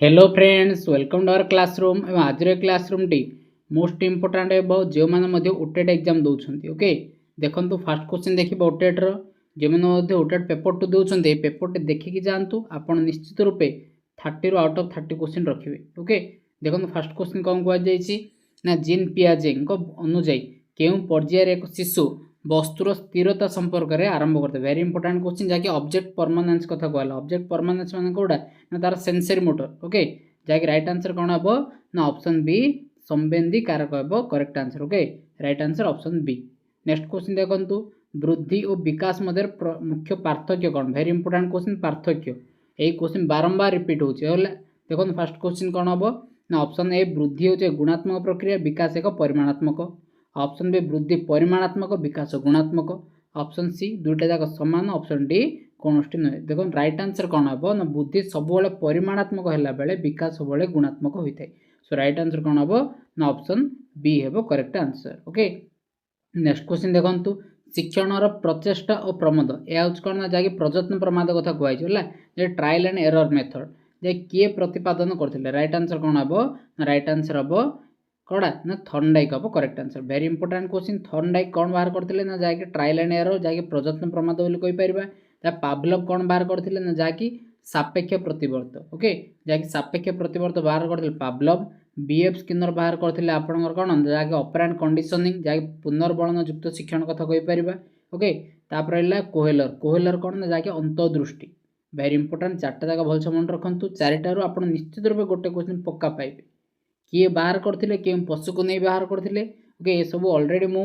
Hello friends welcome to our classroom एवं आज classroom टी मोस्ट इंपोर्टाट एवं जो मैंने ओटेट एग्जाम दौरान ओके देखो फास्ट क्वेश्चन देखिए ओटेट्र जो मैंने ओटेट पेपर टू दौरान पेपर टी देखिकी जातु आप निश्चित रूपे 30 रू आउट ऑफ 30 क्वेश्चन रखिए ओके देखो फास्ट क्वेश्चन कौन कहुना जीन पियाजे अनुजाई क्यों पर्यायर एक शिशु वस्तुर स्थिरता संपर्क में आरंभ करते वेरी इंपोर्टाट क्वेश्चन जहाँकि ऑब्जेक्ट परमानेंस कथा कहला ऑब्जेक्ट परमानेंस मान कौटा ना तार सेंसरी मोटर ओके जहाँकि राइट आंसर कौन हम ना ऑप्शन बी संवेदी कारक हम correct answer okay right answer option B. Next question देखंतु वृद्धि और विकास मध्य मुख्य पार्थक्य कौन वेरी इंपोर्टाट क्वेश्चन पार्थक्य यही क्वेश्चन बारंबार रिपीट होगा देखो फास्ट क्वेश्चन कौन हम ना ऑप्शन ए वृद्धि होचे गुणात्मक प्रक्रिया विकास एक परिमाणात्मक ऑप्शन बी वृद्धि परिमाणात्मक विकास गुणात्मक ऑप्शन सी दुईटा जाक समान ऑप्शन डी कौन नुहे देखो राइट आंसर कौन हम ना बुद्धि सब परिमाणात्मक है बेले विकास सब गुणात्मक होता है सो राइट आंसर कौन हम ना ऑप्शन बी है correct answer okay. Next question देखो शिक्षण प्रचेषा और प्रमोद यह कौन ना जहाँकि प्रयत्न प्रमाद कथा कहला ट्रायल एंड एरर मेथड जे किए प्रतिपादन करते राइट आंसर कौन हम राइट आंसर हम कौड़ा ना थर्नडाइक हम correct answer very important question Thorndike कौन बाहर करते ना जहाँकि ट्रायल एंड एरर जहाँकि प्रयत्न प्रमाद बोली पावलोव कौन बाहर करते ना जहाँकि सापेक्ष प्रतिवर्त ओके जहाँकि सापेक्ष प्रतिवर्त बाहर करते पावलोव बीएफ स्किनर बाहर करते आपंकर कौन जहाँकि ऑपरेंट कंडीशनिंग जहाँकि पुनर्बलन युक्त शिक्षण कथा कहीपर ओके तापर कोहेलर कोहेलर कौन ना जहाँकि अंतर्दृष्टि वेरी इंपोर्टाट चार्टा जाक भलसे मन रखु चारिटार आप निश्चित रूप गोटे क्वेश्चन पक्का पाइबे किए बाहर करते क्यों पशु को नहीं बाहर करते ओके ये सब ऑलरेडी मु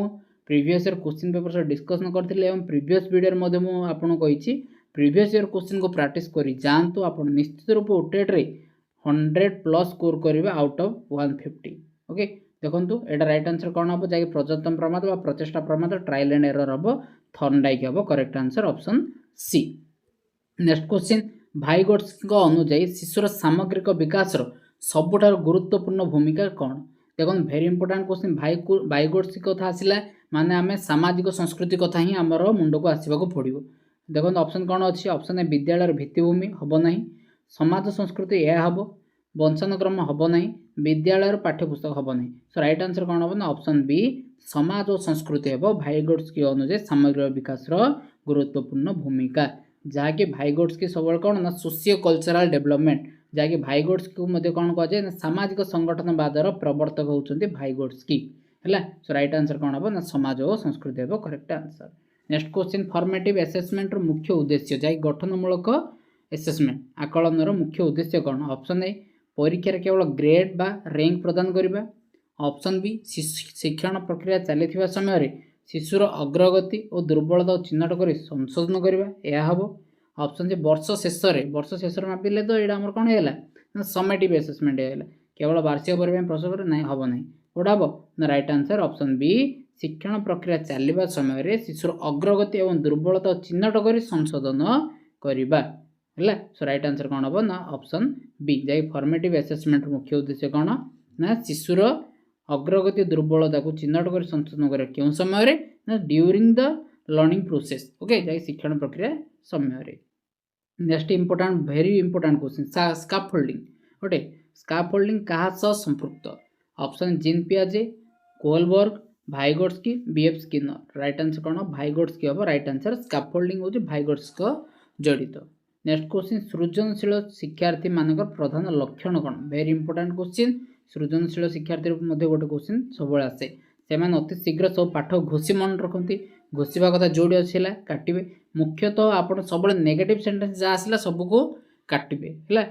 प्रीवियस ईयर क्वेश्चन पेपर से डिस्कसन करते प्रीवियस वीडियो में आपको कही प्रीवियस ईयर क्वेश्चन को प्रैक्टिस करी जातु आप निश्चित रूप ओटेट्रे 100+ स्कोर करेंगे आउट ऑफ 150 ओके देखो यहाँ राइट आंसर कौन हम जैसे प्रयत्न प्रमाद प्रचेषा प्रमाद ट्रायल एंड एरर हम थर्नडाइक हम correct answer option C. Next question Vygotsky अनुजाई शिशुर सामग्रिक विकास सबुठार गुरुत्वपूर्ण भूमिका कौन देखो वेरी इंपोर्टाट क्वेश्चन भाइगोट्स कथा आसला माने आम सामाजिक संस्कृति कथा ही आमर मुंड को आसवाक पड़ो देखो ऑप्शन कौन अच्छी ऑप्शन ए विद्यालय भित्तिभूमि हम ना समाज संस्कृति यह हम वंशानुक्रम हम ना विद्यालय पाठ्यपुस्तक हम ना सो राइट आंसर कौन हम ना ऑप्शन बी समाज और संस्कृति हम भाइगोट्स की अनुजाई सामग्रिक विकास गुरुत्वपूर्ण भूमिका जहाँकि भाइगोट्स की सब कौन ना सोशियो कल्चरल डेवलपमेंट जहाँकि भाइगोट्स को कौन कहुए ना सामाजिक संगठनवादर प्रवर्तक होती भाइगोट्स की है सो राइट आंसर कौन हम ना समाज और संस्कृति हम correct answer. Next question formative assessment मुख्य उद्देश्य जहाँकि गठनमूलक असेसमेंट आकलन मुख्य उद्देश्य कौन ऑप्शन ए परीक्षा केवल ग्रेड बा रैंक प्रदान करने ऑप्शन बी शिक्षण प्रक्रिया चली समय शिशुर अग्रगति और दुर्बलता चिन्हट कर संशोधन करवा यह हम ऑप्शन से वर्ष शेष मापिले तो यहाँ आम कौन है समेटिव असेसमेंट है केवल वार्षिक परीक्षा प्रश्न ना हम ना कौटा हम ना राइट आंसर ऑप्शन बी शिक्षण प्रक्रिया चलवा समय शिशुर अग्रगति और दुर्बलता चिन्हट कर संशोधन करवा है सो राइट आंसर कौन हम ना ऑप्शन बी जैसे फॉर्मेटिव असेसमेंट मुख्य उद्देश्य कौन ना शिशुर अग्रगति दुर्बलता को चिन्हट कर संशोधन कर क्यों समय ना during the learning process okay जैसे शिक्षण प्रक्रिया समय। Next important very important question scaffolding गोटे स्काफोल्डिंग क्या सह संपृक्त ऑप्शन जीन पियाजे Kohlberg Vygotsky B F Skinner right answer कौन भाइगोट्स्की हम राइट आंसर स्काफोल्डिंग हूँ भाइगोट्स जड़ित। नेक्स्ट क्वेश्चन सृजनशील शिक्षार्थी मान प्रधान लक्षण कौन वेरी इंपोर्टाट क्वेश्चन सृजनशील शिक्षार्थी गोटे क्वेश्चन सब आसे से अति शीघ्र सब पाठ घोषी मन रखती घोषा कथा जोड़ी अच्छी काटे मुख्यतः आप सब नेगेटिव सेंटेंस जहाँ आसला सबको काटे है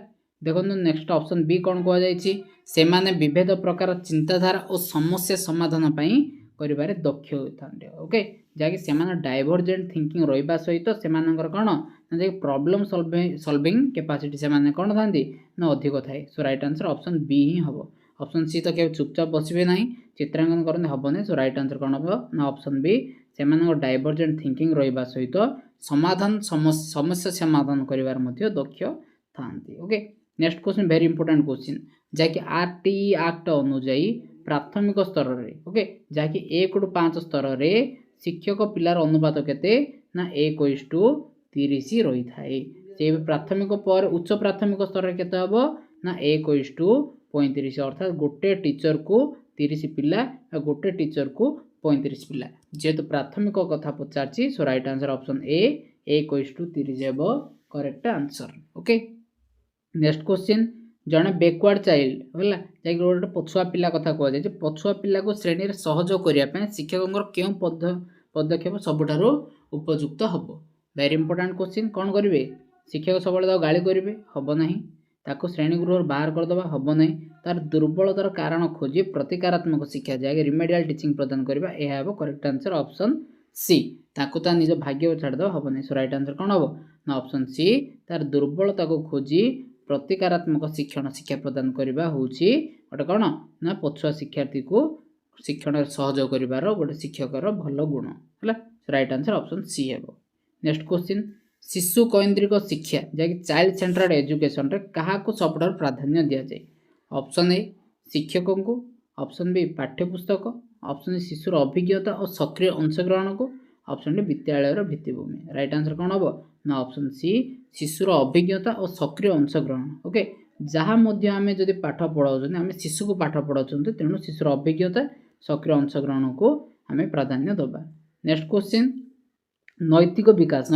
देखो नेक्स्ट ऑप्शन बी कौन कहुई विभेद प्रकार चिंताधारा और समस्या समाधान कर दक्ष होता ओके जहाँकि से डाइभरजेंट थिंकिंग रहा सहित से कौन ना प्रॉब्लम सॉल्विंग कैपेसिटी से कौन था ना अधिक थाए सो राइट आंसर ऑप्शन बी ही हम ऑप्शन सी तो क्या चुपचाप बसवे ना चित्रांकन करते हम नहीं सो राइट आंसर कौन हम ना ऑप्शन बी से डाइभरजेंट थिंकिंग रहा सहित समाधान समस्या समाधान कर दक्ष था okay. Next question very important question जहाँकि आरटीई एक्ट अनुजाई प्राथमिक स्तर में ओके जहाँकि 1 ରୁ 5 स्तर में शिक्षक पिलार अनुपात केते ना 1:30 रही थाए से प्राथमिक पर उच्च प्राथमिक स्तर में केते हम ना 1:35 अर्थात गोटे टीचर को 30 पिला और गोटे टीचर को 35 पिला जेहेतु प्राथमिक कथा पचार सो राइट आंसर ऑप्शन ए 1:30 हेब correct answer okay next question जड़े बैकवर्ड चाइल्ड है जैसे गोटे पछुआ पिला कथा कहुए पछुआ पिला को श्रेणी में सहयोग करने शिक्षकों क्यों पदक्षेप सबुठ उपयुक्त हम वेरी इंपोर्टेंट क्वेश्चन कौन करेंगे शिक्षक सब गाड़ी करेंगे हम ना ताको श्रेणी गृह बाहर करदे हम ना तार दुर्बलतार कारण खोजी प्रतिकारात्मक शिक्षा जैसे रिमेडियल टीचिंग प्रदान करवा यह हम करेक्ट आंसर ऑप्शन सी ताको ता निज भाग्य छाड़देव हम नहीं सो राइट आंसर कौन हम ना ऑप्शन सी तार दुर्बलता को खोजी प्रतिकारात्मक शिक्षण शिक्षा प्रदान करवा हूँ गोटे कौन ना पछुआ शिक्षार्थी को शिक्षण सहयोग कर गोटे शिक्षकर भल गुण है राइट आंसर ऑप्शन सी है नेक्स्ट क्वेश्चन शिशु कैंद्रिक शिक्षा जैसे चाइल्ड सेंटर्ड एजुकेशन रे क्या सबुठ प्राधान्य दि जाए ऑप्शन ए शिक्षकों को ऑप्शन बी पाठ्यपुस्तक ऑप्शन सी शिशुर अभिज्ञता और सक्रिय अंशग्रहण को ऑप्शन डी विद्यालय भित्तिभूमि राइट आंसर कौन हम ना ऑप्शन सी शिशुर अभिज्ञता और सक्रिय अंशग्रहण ओके जहाँ आम जब पाठ पढ़ाऊँ आम शिशु को पाठ पढ़ाऊँ तेणु शिशुर अभिज्ञता सक्रिय अंशग्रहण को आम प्राधान्य दबा नेक्स्ट क्वेश्चन नैतिक विकास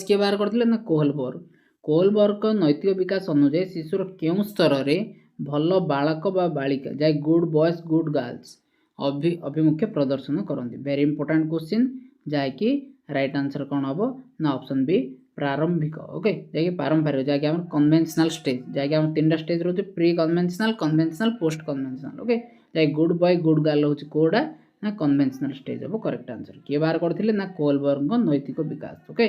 किए बाहर करते ना कोहलबर्ग नैतिक विकास अनुଯାयी शिशुर क्यों स्तर में भल बालक बा बालिका जाए गुड बॉयज गुड गर्ल्स अभिमुख्य प्रदर्शन करती वेरी इंपोर्टेंट क्वेश्चन जहाँकि राइट आंसर कौन हम ना ऑप्शन बी प्रारंभिक ओके जैसे पारंपरिक जैसे आम कन्वेन्शनल स्टेज जैसे आम 3टा स्टेज रोचे pre conventional post conventional okay जैसे गुड बॉय गुड गर्ल हूँ कौटा ना कन्वेन्शनल स्टेज हम करेक्ट आंसर किए बाहर करते ना कोहलबर्ग नैतिक विकास okay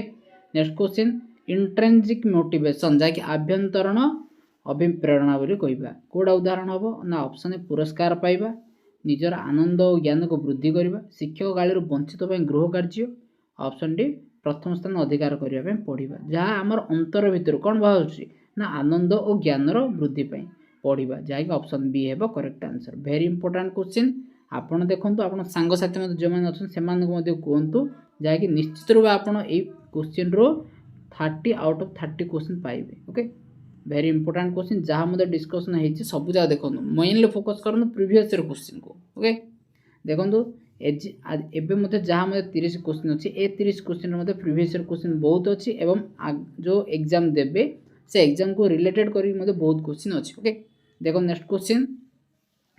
next question intrinsic motivation जैसे आभ्यंतरण अभिप्रेरणा बोली कहवा कौटा उदाहरण हम ना ऑप्शन ए पुरस्कार पाइबा निजर आनंद और ज्ञान को वृद्धि करवा शिक्षक गाड़ी वंचित गृह कार्य ऑप्शन डी प्रथम स्थान अधिकार करने पढ़ा जहाँ आमर अंतर भितर कौन बाहर ना आनंद और ज्ञान वृद्धि पढ़ा जहाँकि ऑप्शन बी है correct answer very important question आपड़ देखो आप सांगसाथी जो मैंने अच्छे से कहतु जहाँकि निश्चित रूप आप क्वेश्चन रो 30 आउट ऑफ 30 क्वेश्चन पाइबे ओके वेरी इंपोर्टेंट क्वेश्चन जहाँ मतलब डिस्कसन होती सब जगह देखो मेनली फोकस कर प्रीवियस ईयर क्वेश्चन को ओके देखो एवं मत जहाँ मतलब 30 क्वेश्चन अच्छी ए 30 क्वेश्चन मतलब प्रीवियस ईयर क्वेश्चन बहुत अच्छी एवं जो एग्जाम देवे से एग्जाम को रिलेटेड कर बहुत क्वेश्चन अच्छी ओके देखो नेक्स्ट क्वेश्चन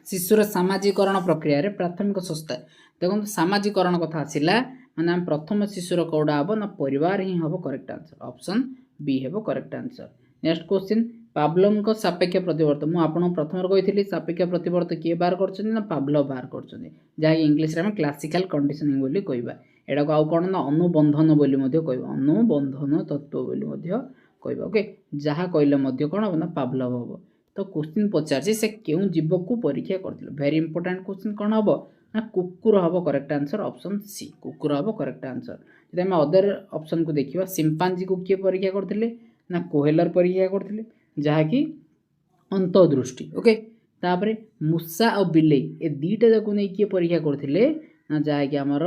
शिशुर सामाजिकरण प्रक्रिया रे प्राथमिक संस्था देखो सामाजिकरण कथा आसला माने आम प्रथम शिशुर कौड़ा हम ना परिवार ही हम करेक्ट आंसर ऑप्शन बी है correct answer next question Pavlov सापेक्ष प्रतिवर्त मुझे आपको प्रथम कही सापेक्ष प्रतिवर्त किए बाहर कर पावलोव बाहर कर जहाँ इंग्लीश में क्लासिकल कंडीशनिंग बोली कहवा एटा को आउ कौन ना अनुबंधन बोली कहवा अनुबंधन तत्व बोली कहवा ओके जहाँ कहले कौन हम ना पावलोव हम तो क्वेश्चन पचार से क्यों जीव को परीक्षा करते वेरी इंपोर्टेंट क्वेश्चन कौन हम ना कुकुर हम करेक्ट आंसर ऑप्शन सी कुकुर हम करेक्ट आंसर जब आम अदर ऑप्शन को देखा सिंपांजी को किए परीक्षा करते ना कोहेलर परीक्षा करते जहाँकि अंतदृष्टि ओके तापर मूषा और बिलेई ए दुईटा जाक नहीं किए परीक्षा करते ना जहाँकि आमर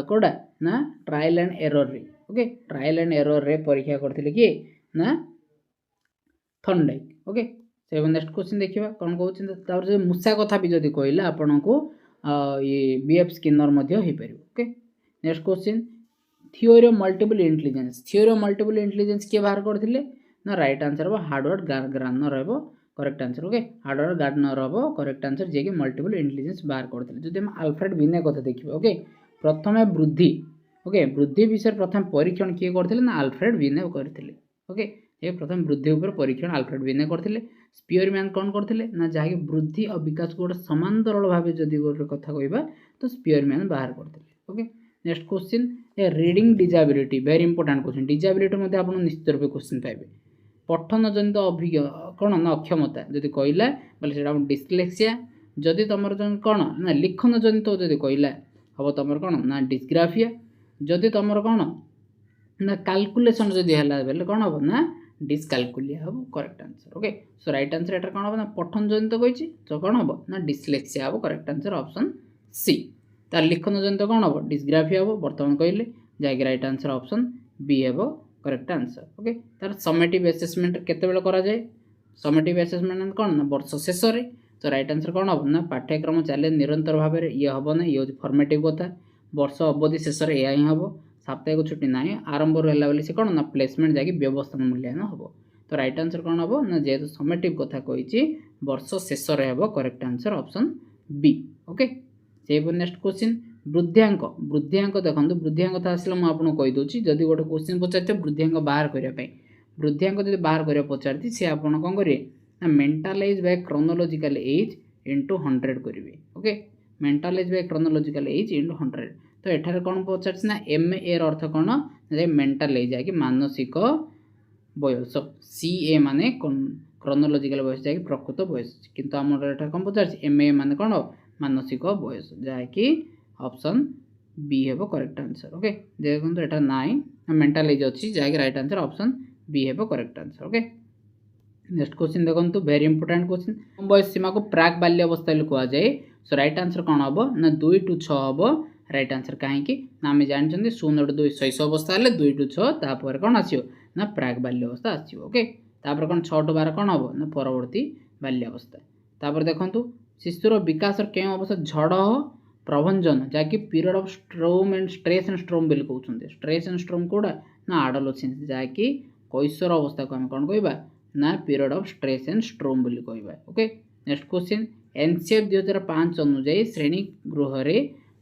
कौटा ना ट्रायल एंड एरर रे ओके ट्रायल एंड एरर रे परीक्षा करते किए ना थर्नडाइक ओके से नेक्स्ट क्वेश्चन देखा कौन कहते जो मूषा कथा भी जब कहला आपन को ये बीएफ स्किनर हो पार okay next question theory of multiple intelligence किए बाहर करते ना राइट आंसर हम हार्डवर्ड गार्नर हम correct answer okay Howard Gardner हम करेक्ट आंसर जी मल्टीपल इंटेलिजेंस बाहर करते जब हम अल्फ्रेड बिने कथा देखिए ओके प्रथम वृद्धि ओके वृद्धि विषय प्रथम परीक्षण किए करते ना अल्फ्रेड बिने करते ओके ये प्रथम वृद्धि उपर परीक्षण अल्फ्रेड बिने करते स्पीयरमैन कौन करते ना जहाँकि वृद्धि और विकास को गोटे समांतराल भाव जदि गोटे कथा कहवा तो स्पीयरमैन बाहर करते okay next question a reading disability very important question disability मध्य आप निश्चित रूप क्वेश्चन पाइबे पठन जनित अभिज्ञ कौन ना अक्षमता जदि कहला बोले से डिस्लेक्सिया जदि तुम कौन ना लिखन जनित जदि कहला हम तुम कौन ना डिस्ग्राफिया जदि तुम कौन ना कैलकुलेशन जदि है बोले कौन हम ना डिस्काल्कुलिया हम correct answer okay so right answer एटा कौन हम ना पठन जनित कही तो कौन हम ना डिस्लेक्सिया हम करेक्ट आंसर ऑप्शन सी तार लिखन जनित कौन हम डिस्ग्राफिया हम बर्तमान कहले जैक राइट आंसर ऑप्शन बी हम करेक्ट आंसर ओके तार समेटिव असेसमेंट केते बेले करा जाए समेटिव आसेसमेंट कौन ना वर्ष शेष में तो रईट आंसर कौन हम ना पाठ्यक्रम चले निरंतर भाव में ये हम ना ये फर्मेटिव कथा वर्ष अवधि शेष में यह ही हम साप्ताहिक छुट्टी ना आरंभ रहा बोली से कौन ना प्लेसमेंट जाकि व्यवस्थापन मूल्यांकन हम तो रईट आंसर कौन हम ना जेहेतु समेटिव कथा कही वर्ष शेष में हम correct answer option B okay से नेक्स्ट क्वेश्चन वृद्धांक वृद्धांक देखो वृद्धांक कथा आसला मुझे आपको कहीदे जदि गोटे क्वेश्चन पचार वृद्धांक बाहर करने वृद्धांक जो बाहर करने पचार सी आप कौन करेंगे ना mental as by chronological age into 100 करेंगे okay mental as by chronological age into 100 तो एठार कौन पचार ना एम एर अर्थ कौन मेंटल एज जाकि मानसिक बयस सी ए माने क्रोनोलॉजिकल बयस जाकि प्रकृत बयस किंतु आमर एठार कौन पचार एम ए माने कौन मानसिक बयस जहाँकि ऑप्शन बी हेबो करेक्ट आंसर ओके देखो एटा नाइ मेंटल एज अच्छी जहाँकि राइट आंसर ऑप्शन बी हेबो correct answer okay next question देखो वेरी इंपोर्टेंट क्वेश्चन कम बयस सीमा को प्राक बाल्य अवस्था कह जाए सो राइट आंसर कौन हम ना 2 टू 6 हम राइट आंसर कहीं ना आम जानते 0 टू 2 शैशव अवस्था 2 टू 6 तापर कौन आसो ना प्राक बाल्य अवस्था आसो ओके तापर कौन 6 टू 12 कौन हम ना परवर्ती बाल्य अवस्था तापर देखो शिशुर विकास के अवस्था झड़ प्रभंजन जहाँकि period of स्ट्रोम and stress and स्ट्रोम बोली कहते स्ट्रेस एंड स्ट्रोम कौटा ना आडोलेसेंस जहाँकि कैशोर अवस्था को आम कौन कहवा ना पीरियड ऑफ स्ट्रेस एंड स्ट्रोम बोली कहवा ओके नेक्स्ट क्वेश्चन एनसीएफ 2005 अनुजाई श्रेणी गृह रे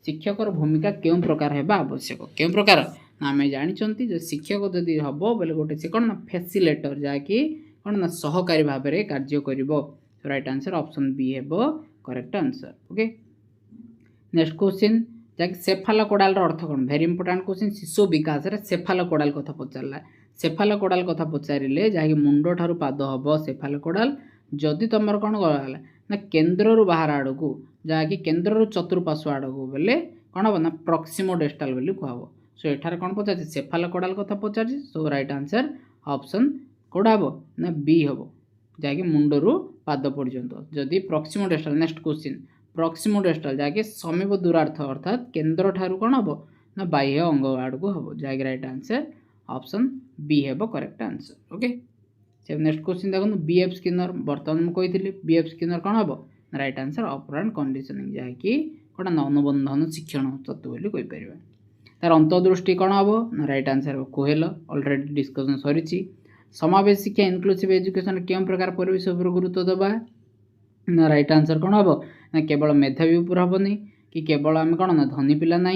शिक्षकर भूमिका क्यों प्रकार है आवश्यक क्यों प्रकार ना आम जानते जो शिक्षक जदि हम बोले गोटे से कौन ना फैसिलेटर जहाँकि कौन ना सहकारी भाव में कार्य कर राइट आंसर ऑप्शन बी है correct answer okay next question जहाँकि सेफालोकोडाल अर्थ कौन वेरी इंपोर्टेंट क्वेश्चन शिशु विकास रे सेफालोकोडाल कथा पचारा सेफालोकोडाल कथा पचारे जहाँकि मुंड ठारू पाद हम सेफालोकोडाल जदि तुम कौन गला ना केन्द्र रु बाहर आड़ को जहाँकि केन्द्र रु चतुर्पार्श्व आड़ को बोले कौन हम ना प्रॉक्सिमोडेस्टाल बोली कहब सो एठार कौन पचार सेफालोकोडाल कथा पचार सो राइट आंसर ऑप्शन कौटा हम ना बी हम जहाँकि मुंड रु पाद पर्यंत जदि प्रॉक्सिमोडेस्टाल नेक्स्ट क्वेश्चन प्रॉक्सिमोडेस्टाल जहाँकि समीप दूरार्थ अर्थात केन्द्र ठारू कौन हम ना बाह्य अंग आड़ को हम जहाँकि राइट आंसर ऑप्शन बी है correct answer okay next question देखो बीएफ स्किनर बर्तमान मुझे कही बीएफ स्किनर कौन हम राइट आंसर ऑपरेंट कंडीशनिंग जहाँकि कौन ना अनुबंधन शिक्षण तत्व बोली कहीपर तार अंतर्दृष्टि कौन हम ना राइट आंसर कोहेल ऑलरेडी डिस्कसन सरी समावेश शिक्षा इनक्लूसिव एजुकेशन क्यों प्रकार परिवेश उपर गुरुत्व देवा ना राइट आंसर कौन हम ना केवल मेधावी उपर हेनी कि केवल आम कौन ना धनी पिला ना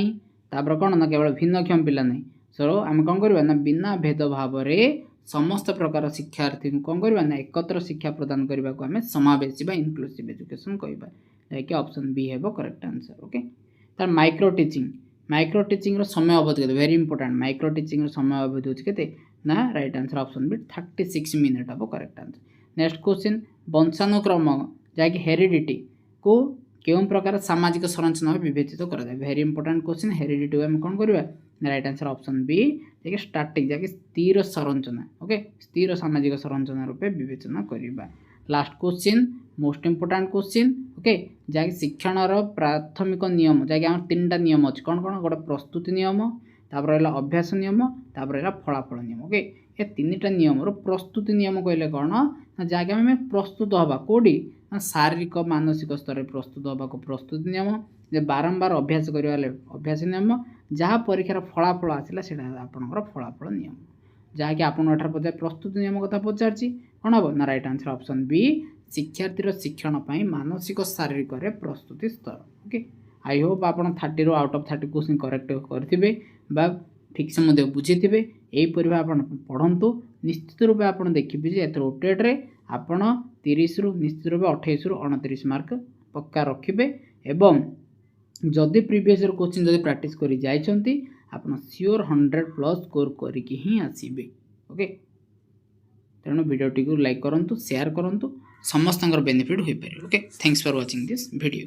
तापर कौन ना केवल भिन्नक्षम पिला ना सो आम कौन करवा ना बिना भेदभाव समस्त प्रकार शिक्षार्थी कौन करवा ना एकत्र शिक्षा प्रदान करने को आम समावेशी इनक्लूसिव एजुकेशन कहवा जैकि ऑप्शन बी है करेक्ट आंसर ओके तार माइक्रो टीचिंग समय अवधि के वेरी इंपोर्टेंट माइक्रो टीचिंग समय अवधि होती के ना right answer option B 36 minute हम करेक्ट आंसर नेक्स्ट क्वेश्चन वंशानुक्रम जहाँकि हेरिडिटी को क्यों प्रकार सामाजिक संरचना विभेदित कराए वेरी इंपोर्टेंट क्वेश्चन हेरिडिटी आम कौन करवा राइट आंसर ऑप्शन बी जैसे स्टार्टिंग जैसे स्थिर संरचना ओके स्थिर सामाजिक संरचना रूपे विवेचना करवा last question most important question okay जहाँकि शिक्षण प्राथमिक नियम जहाँकि आम 3टा नियम अच्छे कौन कौन गोटे प्रस्तुति नियम तापर रहा अभ्यास नियम तापर रहा फलाफल नियम ओके ये 3टा नियम प्रस्तुति नियम कहले कौन जहाँकि आम प्रस्तुत हवा कौटी शारीरिक मानसिक स्तर में प्रस्तुत हवा को प्रस्तुति नियम बारंबार अभ्यास करवा अभ्यास नियम जहाँ परीक्षार फलाफल आसला से आपंकर फलाफल नियम जहाँकि आपड़ पचार प्रस्तुति नियम कथा पचार कौन हम ना राइट आंसर ऑप्शन बी शिक्षार्थी शिक्षण मानसिक शारीरिक प्रस्तुति स्तर ओके आई होप आप 30 आउट ऑफ 30 क्वेश्चन करेक्ट करेंगे बा ठीक से बुझी थे यहीपर आप पढ़ु निश्चित रूप आप देखिए जो ओटेट्रे आपण 30 रु निश्चित रूप 28 रु 29 मार्क पक्का रखिए एवं जदि प्रीवियस क्वेश्चन जदि प्रैक्टिस कर जाइछंती आपण श्योर 100+ स्कोर करके ही आसीबे ओके तेणु वीडियोटी को लाइक करंतु शेयर करंतु समस्त बेनिफिट हो पारे okay thanks for watching this video.